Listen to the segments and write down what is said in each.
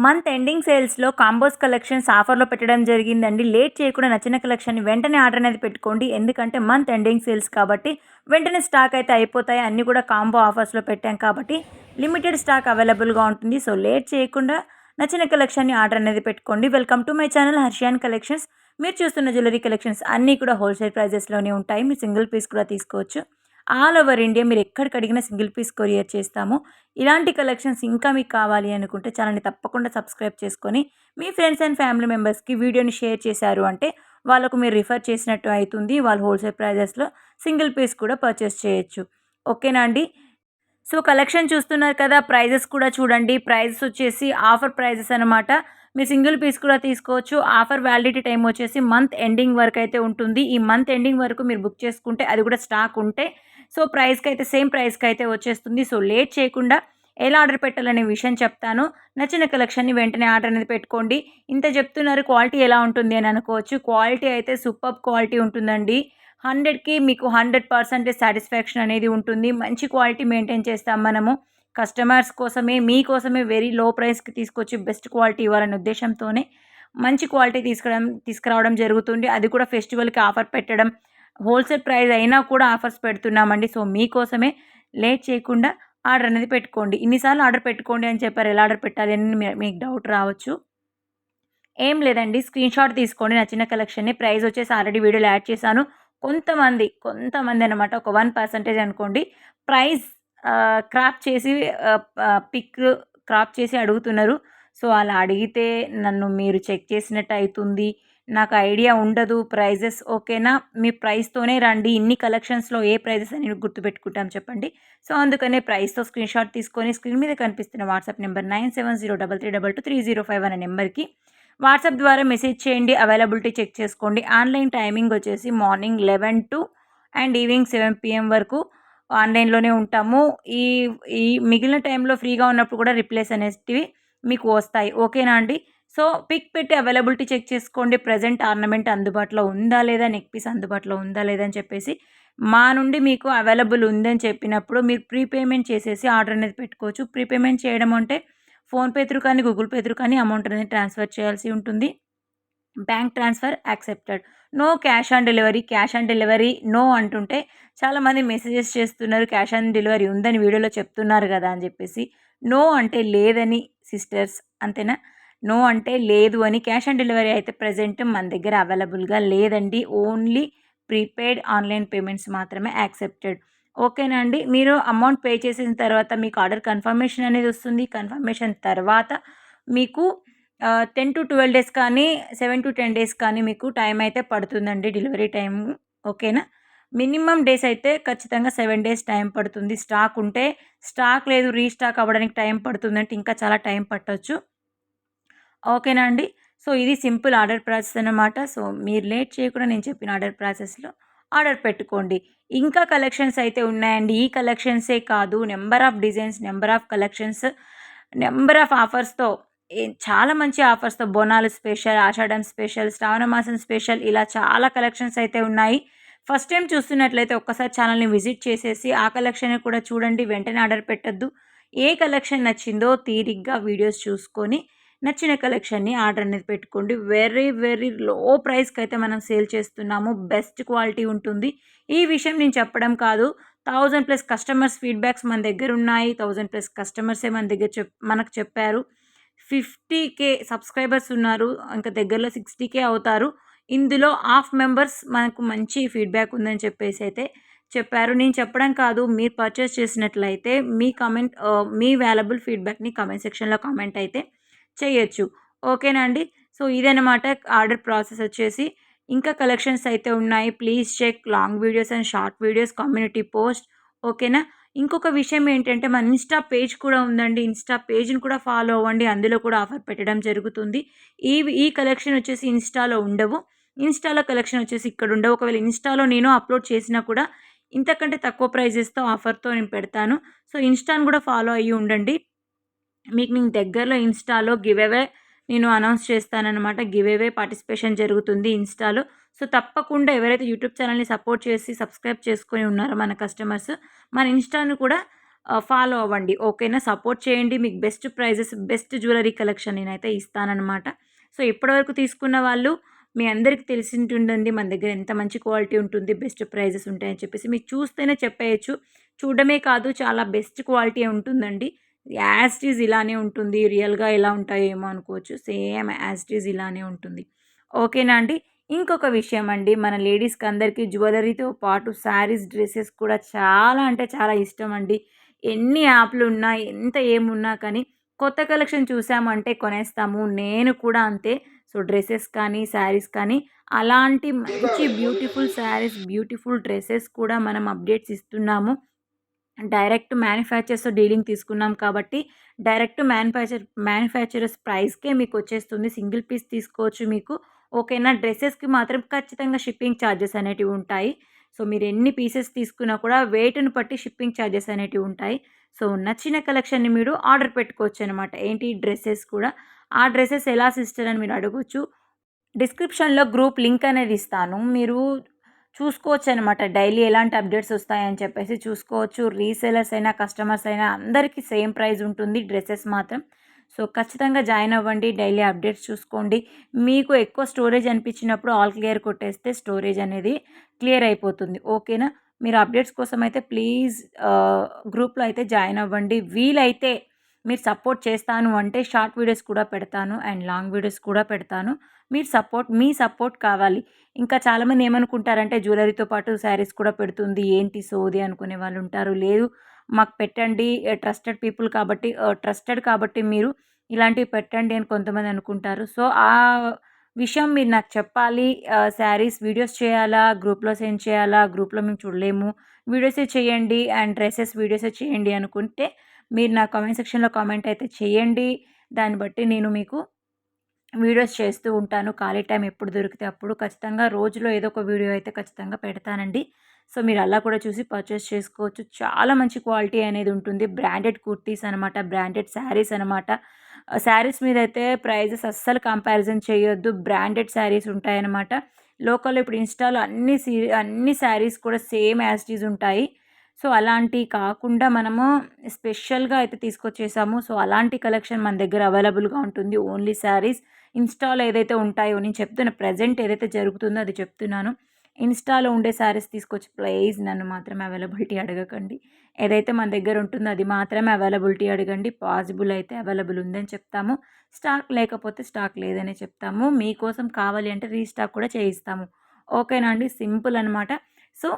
Month ending సేల్స్‌లో combos collections ఆఫర్‌లో పెట్టడం జరిగిందండి. లేట్ చేయకుండా నచ్చిన కలెక్షన్‌ని వెంటనే ఆర్డర్ అనేది పెట్టుకోండి. ఎందుకంటే మంత్ ఎండింగ్ సేల్స్ కాబట్టి వెంటనే స్టాక్ అయితే అయిపోతాయి. అన్నీ కూడా కాంబో ఆఫర్స్‌లో పెట్టాం కాబట్టి లిమిటెడ్ స్టాక్ అవైలబుల్‌గా ఉంటుంది. సో, లేట్ చేయకుండా నచ్చిన కలెక్షన్‌ని ఆర్డర్ అనేది పెట్టుకోండి. Welcome to my channel Harshiyan collections. మీరు చూస్తున్న జ్యువెలరీ కలెక్షన్స్ అన్నీ కూడా హోల్‌సేల్ ప్రైజెస్‌లోనే ఉంటాయి. మీరు సింగిల్ పీస్ కూడా తీసుకోవచ్చు. ఆల్ ఓవర్ ఇండియా మీరు ఎక్కడికి అడిగినా సింగిల్ పీస్ కొరియర్ చేస్తాము. ఇలాంటి కలెక్షన్స్ ఇంకా మీకు కావాలి అనుకుంటే ఛానల్‌ని తప్పకుండా సబ్స్క్రైబ్ చేసుకొని, మీ ఫ్రెండ్స్ అండ్ ఫ్యామిలీ మెంబర్స్‌కి వీడియోని షేర్ చేశారు అంటే, వాళ్ళకు మీరు రిఫర్ చేసినట్టు అయితుంది. వాళ్ళు హోల్‌సేల్ ప్రైజెస్‌లో సింగిల్ పీస్ కూడా పర్చేస్ చేయొచ్చు. ఓకేనా అండి? సో, కలెక్షన్ చూస్తున్నారు కదా! ప్రైజెస్ కూడా చూడండి. ప్రైజెస్ వచ్చేసి ఆఫర్ ప్రైజెస్ అనమాట. మీరు సింగిల్ పీస్ కూడా తీసుకోవచ్చు. ఆఫర్ వ్యాలిడిటీ టైమ్ వచ్చేసి మంత్ ఎండింగ్ వరకైతే ఉంటుంది. ఈ మంత్ ఎండింగ్ వరకు మీరు బుక్ చేసుకుంటే అది కూడా స్టాక్ ఉంటే సో, ప్రైస్‌కైతే సేమ్ ప్రైస్‌కైతే వచ్చేస్తుంది. సో, లేట్ చేయకుండా ఎలా ఆర్డర్ పెట్టాలనే విషయం చెప్తాను. నచ్చిన కలెక్షన్‌ని వెంటనే ఆర్డర్ అనేది పెట్టుకోండి. ఇంత చెప్తున్నారు క్వాలిటీ ఎలా ఉంటుంది అని అనుకోవచ్చు. క్వాలిటీ అయితే సూపర్బ్ క్వాలిటీ ఉంటుందండి. 100కి మీకు 100% సాటిస్ఫాక్షన్ అనేది ఉంటుంది. మంచి క్వాలిటీ మెయింటైన్ చేస్తాం మనము. కస్టమర్స్ కోసమే, మీకోసమే వెరీ లో ప్రైస్‌కి తీసుకొచ్చి బెస్ట్ క్వాలిటీ ఇవ్వాలనే ఉద్దేశ్యంతోనే మంచి క్వాలిటీ తీసుకురావడం జరుగుతుంది. అది కూడా ఫెస్టివల్‌కి ఆఫర్ పెట్టడం. హోల్‌సేల్ ప్రైస్ అయినా కూడా ఆఫర్స్ పెడుతున్నామండి. సో, మీకోసమే లేట్ చేయకుండా ఆర్డర్ అనేది పెట్టుకోండి. ఇన్ని సార్లు ఆర్డర్ పెట్టుకోండి అని చెప్పారు. ఎలా ఆర్డర్ పెట్టాలి అని మీకు డౌట్ రావచ్చు. ఏం లేదండి. స్క్రీన్‌షాట్ తీసుకోండి నచ్చిన కలెక్షన్‌ని. ప్రైస్ వచ్చేసి ఆల్రెడీ వీడియోలో యాడ్ చేశాను. కొంతమందనమాట ఒక 1% అనుకోండి. ప్రైస్ క్రాప్ చేసి పిక్ క్రాప్ చేసి అడుగుతున్నారు. సో, అలా అడిగితే నన్ను మీరు చెక్ చేసినట్టు అయితుంది. నాకు ఐడియా ఉండదు ప్రైజెస్ ఓకేనా? మీ ప్రైస్‌తోనే రండి. ఇన్ని కలెక్షన్స్‌లో ఏ ప్రైజెస్ అని గుర్తుపెట్టుకుంటాం చెప్పండి. సో, అందుకనే ప్రైస్‌తో స్క్రీన్‌షాట్ తీసుకొని స్క్రీన్ మీద కనిపిస్తున్న వాట్సాప్ నంబర్ 9703322305 అనే నంబర్‌కి వాట్సాప్ ద్వారా మెసేజ్ చేయండి. అవైలబిలిటీ చెక్ చేసుకోండి. ఆన్‌లైన్ టైమింగ్ వచ్చేసి morning 11 to and evening 7 PM వరకు ఆన్‌లైన్‌లోనే ఉంటాము. ఈ ఈ మిగిలిన టైంలో ఫ్రీగా ఉన్నప్పుడు కూడా రిప్లైస్ అనేటివి మీకు వస్తాయి. ఓకేనా అండి? సో, పిక్ పెట్టి అవైలబిలిటీ చెక్ చేసుకోండి. ప్రెజెంట్ ఆర్నమెంట్ అందుబాటులో ఉందా లేదా? నెక్ పీస్ అందుబాటులో ఉందా లేదా? అని చెప్పేసి మా నుండి మీకు అవైలబుల్ ఉందని చెప్పినప్పుడు మీరు ప్రీపేమెంట్ చేసేసి ఆర్డర్ అనేది పెట్టుకోవచ్చు. ప్రీపేమెంట్ చేయడం అంటే ఫోన్‌పే త్రూ కానీ, గూగుల్ పే త్రూ కానీ అమౌంట్ అనేది ట్రాన్స్‌ఫర్ చేయాల్సి ఉంటుంది. Bank transfer accepted. No cash on delivery. Cash on delivery no అంటుంటే చాలామంది మెసేజెస్ చేస్తున్నారు. క్యాష్ ఆన్ డెలివరీ ఉందని వీడియోలో చెప్తున్నారు గదా! అని జెప్పేసి. నో అంటే లేదని సిస్టర్స్ అంతేనా? నో అంటే లేదు అని. క్యాష్ ఆన్ డెలివరీ అయితే ప్రెజెంట్ మన దగ్గర అవైలబుల్‌గా లేదండి. ఓన్లీ ప్రీపెయిడ్ ఆన్‌లైన్ పేమెంట్స్ మాత్రమే యాక్సెప్టెడ్. ఓకేనా అండి. మీరు అమౌంట్ పే చేసిన తర్వాత మీకు ఆర్డర్ కన్ఫర్మేషన్ అనేది వస్తుంది. కన్ఫర్మేషన్ తర్వాత మీకు 10-12 డేస్ కానీ, 7-10 డేస్ కానీ మీకు టైం అయితే పడుతుందండి డెలివరీ టైము. ఓకేనా. మినిమమ్ డేస్ అయితే ఖచ్చితంగా 7 డేస్ టైం పడుతుంది. స్టాక్ ఉంటే, స్టాక్ లేదు రీస్టాక్ అవ్వడానికి టైం పడుతుందంటే ఇంకా చాలా టైం పట్టొచ్చు. ఓకేనా అండి. సో, ఇది సింపుల్ ఆర్డర్ ప్రాసెస్ అన్నమాట. సో, మీరు లేట్ చేయకుండా నేను చెప్పిన ఆర్డర్ ప్రాసెస్‌లో ఆర్డర్ పెట్టుకోండి. ఇంకా కలెక్షన్స్ అయితే ఉన్నాయండి. ఈ కలెక్షన్సే కాదు number of designs, number of collections, number of ఆఫర్స్‌తో చాలా మంచి ఆఫర్స్‌తో బోనాలు స్పెషల్, ఆషాఢం స్పెషల్, శ్రావణ మాసం స్పెషల్ ఇలా చాలా కలెక్షన్స్ అయితే ఉన్నాయి. ఫస్ట్ టైమ్ చూస్తున్నట్లయితే ఒక్కసారి ఛానల్‌ని విజిట్ చేసేసి ఆ కలెక్షన్‌ని కూడా చూడండి. వెంటనే ఆర్డర్ పెట్టొద్దు. ఏ కలెక్షన్ నచ్చిందో తీరిగ్గా వీడియోస్ చూసుకొని నచ్చిన కలెక్షన్‌ని ఆర్డర్ అనేది పెట్టుకోండి. వెరీ, వెరీ లో ప్రైస్‌కైతే మనం సేల్ చేస్తున్నాము. బెస్ట్ క్వాలిటీ ఉంటుంది. ఈ విషయం నేను చెప్పడం కాదు. 1000+ కస్టమర్స్ ఫీడ్‌బ్యాక్స్ మన దగ్గరున్నాయి. 1000+ కస్టమర్సే మన దగ్గర మనకు చెప్పారు. 50,000 సబ్స్క్రైబర్స్ ఉన్నారు. ఇంకా దగ్గరలో 60,000 అవుతారు. ఇందులో హాఫ్ మెంబర్స్ మనకు మంచి ఫీడ్‌బ్యాక్ ఉందని చెప్పేసి అయితే చెప్పారు. నేను చెప్పడం కాదు. మీరు పర్చేస్ చేసినట్లయితే మీ వాల్యుబుల్ ఫీడ్‌బ్యాక్‌ని కామెంట్ సెక్షన్‌లో కామెంట్ అయితే చేయొచ్చు. ఓకేనా అండి. సో, ఇదనమాట ఆర్డర్ ప్రాసెస్ వచ్చేసి. ఇంకా కలెక్షన్స్ అయితే ఉన్నాయి. Please check long videos and short videos, community post ఓకేనా. ఇంకొక విషయం ఏంటంటే మన ఇన్‌స్టా పేజ్ కూడా ఉందండి. ఇన్‌స్టా పేజ్‌ని కూడా ఫాలో అవ్వండి. అందులో కూడా ఆఫర్ పెట్టడం జరుగుతుంది. ఈ కలెక్షన్ వచ్చేసి ఇన్‌స్టాలో ఉండవు. ఇన్‌స్టాలో కలెక్షన్ వచ్చేసి ఇక్కడ ఉండవు. ఒకవేళ ఇన్‌స్టాలో నేను అప్‌లోడ్ చేసినా కూడా ఇంతకంటే తక్కువ ప్రైజెస్‌తో ఆఫర్‌తో నేను పెడతాను. సో, ఇన్‌స్టాను కూడా ఫాలో అయ్యి ఉండండి. మీకు నేను దగ్గరలో ఇన్‌స్టాలో గివ్ అవే నేను అనౌన్స్ చేస్తాననమాట. గివ్ అవే పార్టిసిపేషన్ జరుగుతుంది ఇన్‌స్టాలో. సో, తప్పకుండా ఎవరైతే యూట్యూబ్ ఛానల్‌ని సపోర్ట్ చేసి సబ్స్క్రైబ్ చేసుకొని ఉన్నారో మన కస్టమర్స్, మన ఇన్‌స్టాను కూడా ఫాలో అవ్వండి. ఓకేనా? సపోర్ట్ చేయండి. మీకు best prizes, best jewellery collection నేనైతే ఇస్తాననమాట. సో, ఇప్పటివరకు తీసుకున్న వాళ్ళు మీ అందరికి తెలిసుంటుందండి మన దగ్గర ఎంత మంచి క్వాలిటీ ఉంటుంది, బెస్ట్ ప్రైజెస్ ఉంటాయని చెప్పేసి. మీకు చూస్తేనే చెప్పేయచ్చు. చూడడమే కాదు చాలా బెస్ట్ క్వాలిటీ ఉంటుందండి. యాజ్ ఇట్ ఈజ్ ఇలానే ఉంటుంది. రియల్‌గా ఎలా ఉంటాయో ఏమో అనుకోవచ్చు. సేమ్ యాజ్ ఇట్ ఈజ్ ఇలానే ఉంటుంది. ఓకేనా అండి? ఇంకొక విషయం అండి, మన లేడీస్‌కి అందరికీ జ్యువెలరీతో పాటు శారీస్, డ్రెసెస్ కూడా చాలా అంటే చాలా ఇష్టమండి. ఎన్ని యాప్‌లున్నా, ఎంత ఏమున్నా కానీ కొత్త కలెక్షన్ చూసామంటే కొనేస్తాము. నేను కూడా అంతే. సో, డ్రెసెస్ కానీ, శారీస్ కానీ అలాంటి మంచి బ్యూటిఫుల్ శారీస్, బ్యూటిఫుల్ డ్రెసెస్ కూడా మనం అప్డేట్స్ ఇస్తున్నాము. డైరెక్ట్ మ్యానుఫ్యాక్చర్స్‌తో డీలింగ్ తీసుకున్నాం కాబట్టి, డైరెక్ట్ మ్యానుఫ్యాక్చరర్స్ ప్రైస్‌కే మీకొచ్చేస్తుంది. సింగిల్ పీస్ తీసుకోవచ్చు మీకు. ఓకేనా? డ్రెసెస్‌కి మాత్రం ఖచ్చితంగా షిప్పింగ్ ఛార్జెస్ అనేటివి ఉంటాయి. సో, మీరు ఎన్ని పీసెస్ తీసుకున్నా కూడా వెయిట్‌ని బట్టి షిప్పింగ్ ఛార్జెస్ అనేటివి ఉంటాయి. సో, నచ్చిన కలెక్షన్‌ని మీరు ఆర్డర్ పెట్టుకోవచ్చనమాట. ఏంటి డ్రెసెస్ కూడా. ఆ డ్రెసెస్ ఎలా సిస్టర్ అని మీరు అడగొచ్చు. డిస్క్రిప్షన్‌లో గ్రూప్ లింక్ అనేది ఇస్తాను. మీరు చూసుకోవచ్చనమాట. డైలీ ఎలాంటి అప్డేట్స్ వస్తాయని చెప్పేసి చూసుకోవచ్చు. రీసెలర్స్ అయినా, కస్టమర్స్ అయినా అందరికీ సేమ్ ప్రైస్ ఉంటుంది డ్రెసెస్ మాత్రం. సో, ఖచ్చితంగా జాయిన్ అవ్వండి. డైలీ అప్డేట్స్ చూసుకోండి. మీకు ఎక్కువ స్టోరేజ్ అనిపించినప్పుడు ఆల్ క్లియర్ కొట్టేస్తే స్టోరేజ్ అనేది క్లియర్ అయిపోతుంది. ఓకేనా? మీరు అప్డేట్స్ కోసం అయితే ప్లీజ్ గ్రూప్‌లో అయితే జాయిన్ అవ్వండి. వీలైతే మీరు సపోర్ట్ చేస్తాను అంటే షార్ట్ వీడియోస్ కూడా పెడతాను అండ్ లాంగ్ వీడియోస్ కూడా పెడతాను. మీ సపోర్ట్ కావాలి. ఇంకా చాలామంది ఏమనుకుంటారంటే జ్యువెలరీతో పాటు శారీస్ కూడా పెడుతుంది. ఏంటి సోది అనుకునే వాళ్ళుంటారు. లేదు మాకు పెట్టండి ట్రస్టెడ్ కాబట్టి మీరు ఇలాంటివి పెట్టండి అని కొంతమంది అనుకుంటారు. సో, ఆ విషయం మీరు నాకు చెప్పాలి. శారీస్ వీడియోస్ చేయాలా? గ్రూప్‌లో సెండ్ చేయాలా? గ్రూప్‌లో మేము చూడలేము. వీడియోసే చేయండి అండ్ డ్రెసెస్ వీడియోసే చేయండి అనుకుంటే మీరు నా కామెంట్ సెక్షన్‌లో కామెంట్ అయితే చేయండి. దాన్ని బట్టి నేను మీకు వీడియోస్ చేస్తూ ఉంటాను. ఖాళీ టైం ఎప్పుడు దొరికితే అప్పుడు. ఖచ్చితంగా రోజులో ఏదో ఒక వీడియో అయితే ఖచ్చితంగా పెడతానండి. సో, మీరు అలా కూడా చూసి పర్చేస్ చేసుకోవచ్చు. చాలా మంచి క్వాలిటీ అనేది ఉంటుంది. బ్రాండెడ్ కుర్తీస్ అనమాట. బ్రాండెడ్ శారీస్ అనమాట. శారీస్ మీదైతే ప్రైజెస్ అస్సలు కంపారిజన్ చేయొద్దు. బ్రాండెడ్ శారీస్ ఉంటాయన్నమాట. లోకల్‌లో ఇప్పుడు ఇన్‌స్టాలో అన్ని శారీస్ కూడా సేమ్ యాజ్ ఇట్ ఈజ్ ఉంటాయి. సో, అలాంటియి కాకుండా మనము స్పెషల్‌గా అయితే తీసుకొచ్చేసాము. సో, అలాంటి కలెక్షన్ మన దగ్గర అవైలబుల్‌గా ఉంటుంది. ఓన్లీ శారీస్. ఇన్‌స్టాలో ఏదైతే ఉంటాయో నేను చెప్తున్న ప్రెజెంట్ ఏదైతే జరుగుతుందో అది చెప్తున్నాను. ఇన్‌స్టాలో ఉండే శారీస్ తీసుకొచ్చి ప్లీజ్ నన్ను మాత్రం అవైలబిలిటీ అడగకండి. ఏదైతే మన దగ్గర ఉంటుందో అది మాత్రమే అవైలబిలిటీ అడగండి. పాసిబుల్ అయితే అవైలబుల్ ఉందని చెప్తాము. స్టాక్ లేకపోతే స్టాక్ లేదనే చెప్తాము. మీకోసం కావాలి అంటే రీస్టాక్ కూడా చేయిస్తాము. ఓకేనా అండి? సింపుల్ అనమాట. సో,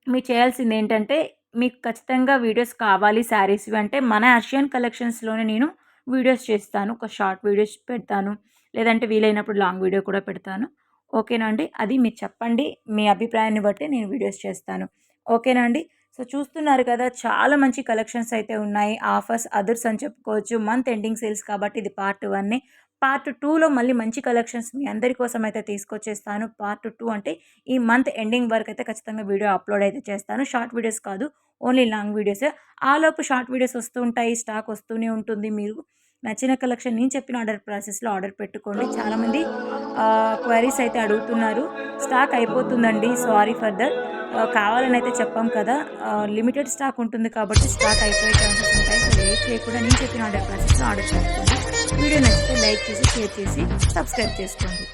మీరు చేయాల్సిందేంటంటే, మీకు ఖచ్చితంగా వీడియోస్ కావాలి శారీస్‌వి అంటే, మన ఆసియన్ కలెక్షన్స్‌లోనే నేను వీడియోస్ చేస్తాను. ఒక షార్ట్ వీడియోస్ పెడతాను. లేదంటే వీలైనప్పుడు లాంగ్ వీడియో కూడా పెడతాను. ఓకేనా అండి? అది మీరు చెప్పండి. మీ అభిప్రాయాన్ని బట్టి నేను వీడియోస్ చేస్తాను. ఓకేనా అండి? సో, చూస్తున్నారు కదా! చాలా మంచి కలెక్షన్స్ అయితే ఉన్నాయి. ఆఫర్స్, అదర్స్ అని చెప్పుకోవచ్చు. మంత్ ఎండింగ్ సేల్స్ కాబట్టి ఇది పార్ట్ 1. పార్ట్ 2లో మళ్ళీ మంచి కలెక్షన్స్ మీ అందరి కోసం అయితే తీసుకొచ్చేస్తాను. పార్ట్ 2 అంటే ఈ మంత్ ఎండింగ్ వరకు అయితే ఖచ్చితంగా వీడియో అప్లోడ్ అయితే చేస్తాను. షార్ట్ వీడియోస్ కాదు, ఓన్లీ లాంగ్ వీడియోసే. ఆలోపు షార్ట్ వీడియోస్ వస్తూ ఉంటాయి. స్టాక్ వస్తూనే ఉంటుంది. మీరు నచ్చిన కలెక్షన్ నేను చెప్పిన ఆర్డర్ ప్రాసెస్‌లో ఆర్డర్ పెట్టుకోండి. చాలామంది క్వెరీస్ అయితే అడుగుతున్నారు. స్టాక్ అయిపోతుందండి. Sorry for that. కావాలని అయితే చెప్పాం కదా! లిమిటెడ్ స్టాక్ ఉంటుంది కాబట్టి స్టాక్ అయిపోయే ఛాన్సెస్ ఉంటాయి. సో, లేట్ చేయకుండా నేను చెప్పిన ఆర్డర్ ప్రాసెస్‌లో ఆర్డర్ చేసుకోండి. వీడియో నచ్చితే లైక్ చేసి, షేర్ చేసి, సబ్స్క్రైబ్ చేసుకోండి.